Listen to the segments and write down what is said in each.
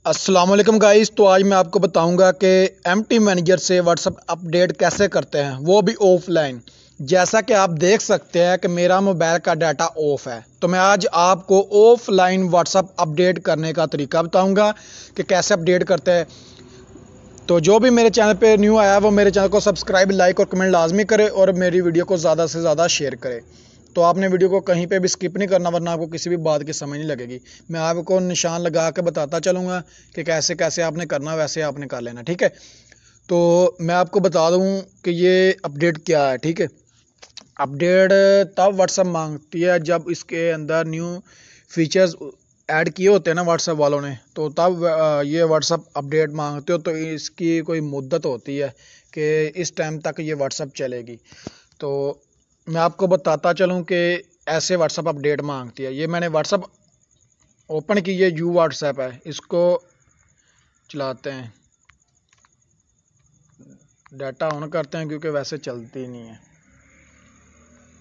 अस्सलाम वालेकुम गाइस। तो आज मैं आपको बताऊंगा कि एमटी मैनेजर से व्हाट्सअप अपडेट कैसे करते हैं, वो भी ऑफलाइन। जैसा कि आप देख सकते हैं कि मेरा मोबाइल का डाटा ऑफ है, तो मैं आज आपको ऑफलाइन व्हाट्सअप अपडेट करने का तरीका बताऊंगा कि कैसे अपडेट करते हैं। तो जो भी मेरे चैनल पे न्यू आया है वो मेरे चैनल को सब्सक्राइब, लाइक और कमेंट लाजमी करे और मेरी वीडियो को ज़्यादा से ज़्यादा शेयर करे। तो आपने वीडियो को कहीं पे भी स्किप नहीं करना, वरना आपको किसी भी बात की समझ नहीं लगेगी। मैं आपको निशान लगा के बताता चलूँगा कि कैसे कैसे आपने करना, वैसे आपने कर लेना, ठीक है। तो मैं आपको बता दूँ कि ये अपडेट क्या है, ठीक है। अपडेट तब व्हाट्सअप मांगती है जब इसके अंदर न्यू फीचर्स ऐड किए होते हैं ना व्हाट्सएप वालों ने, तो तब ये व्हाट्सअप अपडेट मांगते हो। तो इसकी कोई मुद्दत होती है कि इस टाइम तक ये व्हाट्सअप चलेगी। तो मैं आपको बताता चलूँ कि ऐसे व्हाट्सअप अपडेट मांगती है। ये मैंने व्हाट्सअप ओपन की, ये यू व्हाट्सएप है, इसको चलाते हैं, डाटा ऑन करते हैं क्योंकि वैसे चलती नहीं है।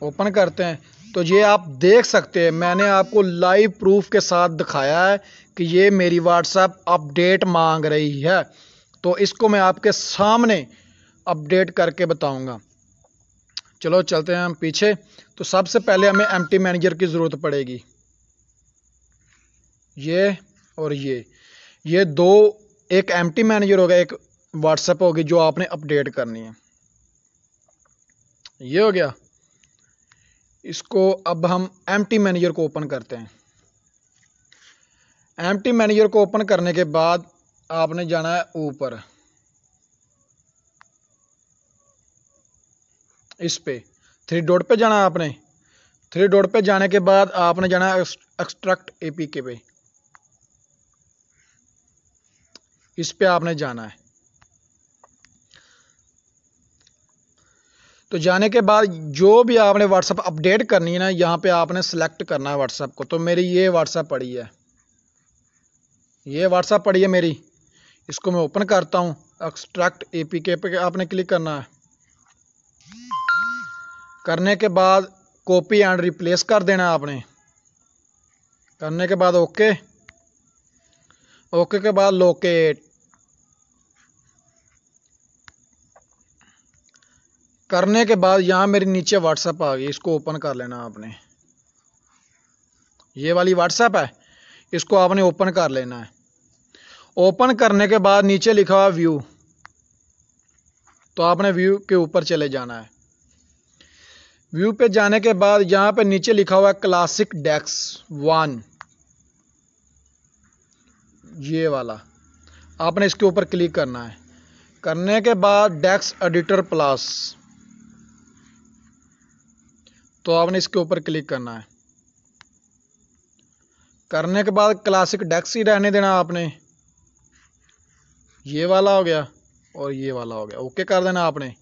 ओपन करते हैं तो ये आप देख सकते हैं, मैंने आपको लाइव प्रूफ के साथ दिखाया है कि ये मेरी व्हाट्सएप अपडेट मांग रही है। तो इसको मैं आपके सामने अपडेट करके बताऊंगा। चलो चलते हैं हम पीछे। तो सबसे पहले हमें एमटी मैनेजर की ज़रूरत पड़ेगी, ये और ये दो, एक एमटी मैनेजर होगा, एक व्हाट्सएप होगी जो आपने अपडेट करनी है। ये हो गया। इसको अब हम एमटी मैनेजर को ओपन करते हैं। एमटी मैनेजर को ओपन करने के बाद आपने जाना है ऊपर, इस पे थ्री डॉट पे जाना है आपने। थ्री डॉट पे जाने के बाद आपने जाना है एक्सट्रैक्ट एपीके पे, इस पे आपने जाना है। तो जाने के बाद जो भी आपने व्हाट्सएप अपडेट करनी है ना, यहाँ पे आपने सेलेक्ट करना है व्हाट्सएप को। तो मेरी ये व्हाट्सएप पड़ी है, ये व्हाट्सएप पड़ी है मेरी। इसको मैं ओपन करता हूँ। एक्सट्रैक्ट एपीके पे आपने क्लिक करना है। करने के बाद कॉपी एंड रिप्लेस कर देना है आपने। करने के बाद ओके, ओके के बाद लोकेट करने के बाद यहाँ मेरे नीचे व्हाट्सएप आ गई। इसको ओपन कर लेना आपने। ये वाली व्हाट्सएप है, इसको आपने ओपन कर लेना है। ओपन करने के बाद नीचे लिखा हुआ व्यू, तो आपने व्यू के ऊपर चले जाना है। व्यू पे जाने के बाद यहाँ पे नीचे लिखा हुआ है क्लासिक डेस्क 1, ये वाला आपने इसके ऊपर क्लिक करना है। करने के बाद डेस्क एडिटर प्लस, तो आपने इसके ऊपर क्लिक करना है। करने के बाद क्लासिक डेस्क ही रहने देना आपने। ये वाला हो गया और ये वाला हो गया। ओके कर देना आपने।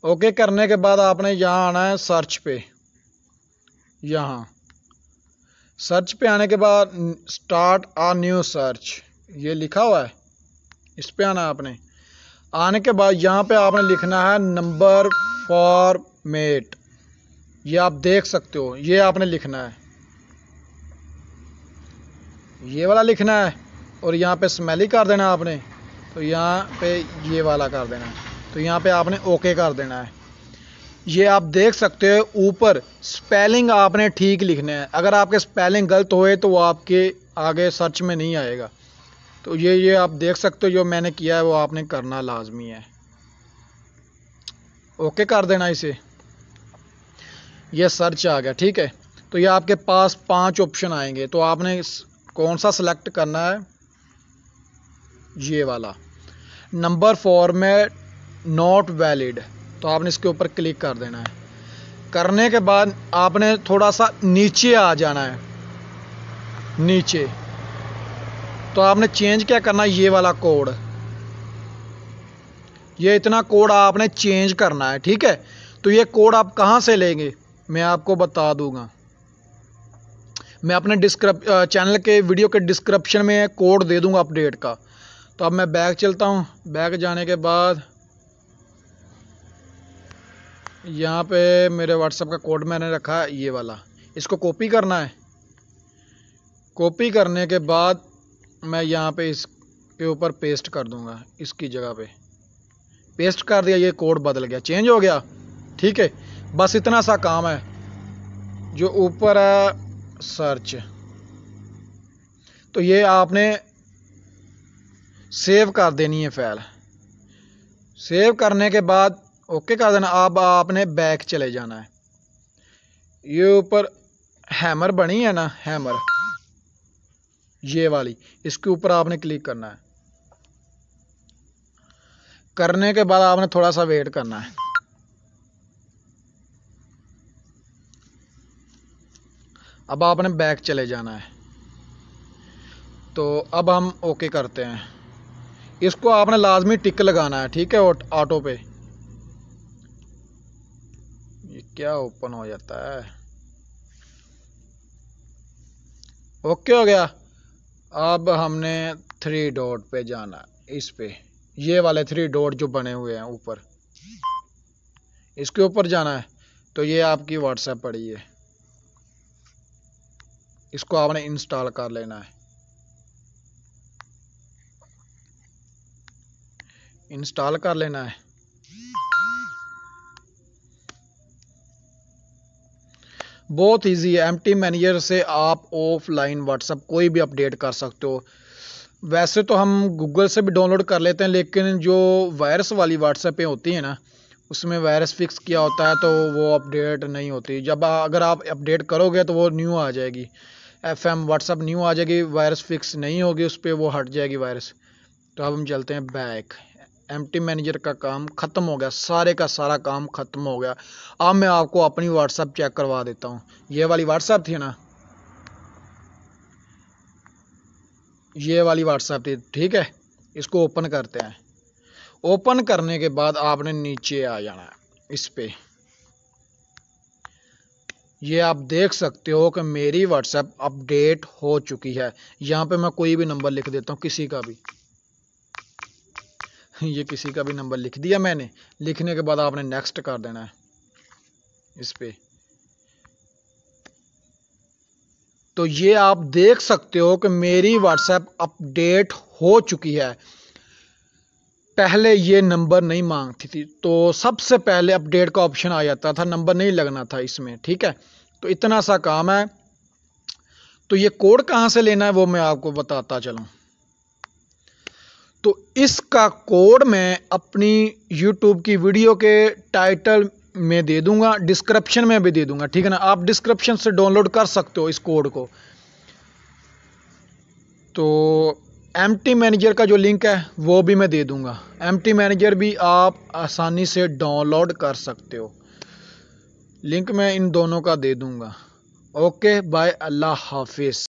ओके करने के बाद आपने यहाँ आना है सर्च पे। यहाँ सर्च पे आने के बाद स्टार्ट अ न्यू सर्च, ये लिखा हुआ है, इस पे आना है आपने। आने के बाद यहाँ पे आपने लिखना है नंबर फॉर्मेट, ये आप देख सकते हो, ये आपने लिखना है, ये वाला लिखना है। और यहाँ पे स्मेली कर देना आपने, तो यहाँ पे ये वाला कर देना है। तो यहाँ पे आपने ओके कर देना है। ये आप देख सकते हो ऊपर स्पेलिंग आपने ठीक लिखना है। अगर आपके स्पेलिंग गलत होए तो वो आपके आगे सर्च में नहीं आएगा। तो ये आप देख सकते हो, जो मैंने किया है वो आपने करना लाजमी है। ओके कर देना इसे। ये सर्च आ गया, ठीक है। तो ये आपके पास 5 ऑप्शन आएंगे, तो आपने कौन सा सिलेक्ट करना है, ये वाला नंबर फॉर्मेट नॉट वैलिड, तो आपने इसके ऊपर क्लिक कर देना है। करने के बाद आपने थोड़ा सा नीचे आ जाना है, नीचे। तो आपने चेंज क्या करना है, ये वाला कोड, ये इतना कोड आपने चेंज करना है, ठीक है। तो ये कोड आप कहाँ से लेंगे मैं आपको बता दूंगा। मैं अपने चैनल के वीडियो के डिस्क्रिप्शन में कोड दे दूंगा अपडेट का। तो अब मैं बैक चलता हूँ। बैक जाने के बाद यहाँ पे मेरे व्हाट्सएप का कोड मैंने रखा है, ये वाला, इसको कॉपी करना है। कॉपी करने के बाद मैं यहाँ पे इसके ऊपर पेस्ट कर दूंगा, इसकी जगह पे पेस्ट कर दिया, ये कोड बदल गया, चेंज हो गया। ठीक है, बस इतना सा काम है। जो ऊपर है सर्च, तो ये आपने सेव कर देनी है फाइल। सेव करने के बाद ओके कर देना। अब आपने बैक चले जाना है। ये ऊपर हैमर बनी है ना, हैमर ये वाली, इसके ऊपर आपने क्लिक करना है। करने के बाद आपने थोड़ा सा वेट करना है। अब आपने बैक चले जाना है। तो अब हम ओके करते हैं। इसको आपने लाजमी टिक लगाना है, ठीक है, ऑटो पे। ये क्या ओपन हो जाता है? ओके हो गया। अब हमने 3 डॉट पे जाना है, इस पे, ये वाले 3 डॉट जो बने हुए हैं ऊपर, इसके ऊपर जाना है। तो ये आपकी व्हाट्सएप पड़ी है, इसको आपने इंस्टॉल कर लेना है। इंस्टॉल कर लेना है। बहुत इजी है। एमटी मैनेजर से आप ऑफलाइन व्हाट्सएप कोई भी अपडेट कर सकते हो। वैसे तो हम गूगल से भी डाउनलोड कर लेते हैं, लेकिन जो वायरस वाली व्हाट्सएपें होती हैं ना, उसमें वायरस फिक्स किया होता है, तो वो अपडेट नहीं होती। जब अगर आप अपडेट करोगे तो वो न्यू आ जाएगी, एफएम व्हाट्सएप न्यू आ जाएगी, वायरस फिक्स नहीं होगी उस पर, वो हट जाएगी वायरस। तो अब हम चलते हैं बैक। एमटी मैनेजर का काम ख़त्म हो गया, सारे का सारा काम ख़त्म हो गया। अब मैं आपको अपनी व्हाट्सएप चेक करवा देता हूँ। ये वाली व्हाट्सएप थी ना, ये वाली व्हाट्सएप थी, ठीक है। इसको ओपन करते हैं। ओपन करने के बाद आपने नीचे आ जाना है, इस पे। ये आप देख सकते हो कि मेरी व्हाट्सएप अपडेट हो चुकी है। यहाँ पे मैं कोई भी नंबर लिख देता हूँ, किसी का भी। ये किसी का भी नंबर लिख दिया मैंने। लिखने के बाद आपने नेक्स्ट कर देना है इस पे। तो ये आप देख सकते हो कि मेरी व्हाट्सएप अपडेट हो चुकी है। पहले ये नंबर नहीं मांगती थी, तो सबसे पहले अपडेट का ऑप्शन आ जाता था, नंबर नहीं लगना था इसमें, ठीक है। तो इतना सा काम है। तो ये कोड कहाँ से लेना है वो मैं आपको बताता चलूँ। तो इसका कोड मैं अपनी YouTube की वीडियो के टाइटल में दे दूंगा, डिस्क्रिप्शन में भी दे दूंगा, ठीक है ना। आप डिस्क्रिप्शन से डाउनलोड कर सकते हो इस कोड को। तो एमटी मैनेजर का जो लिंक है वो भी मैं दे दूंगा। एमटी मैनेजर भी आप आसानी से डाउनलोड कर सकते हो, लिंक मैं इन दोनों का दे दूंगा। ओके बाय, अल्लाह हाफिज़।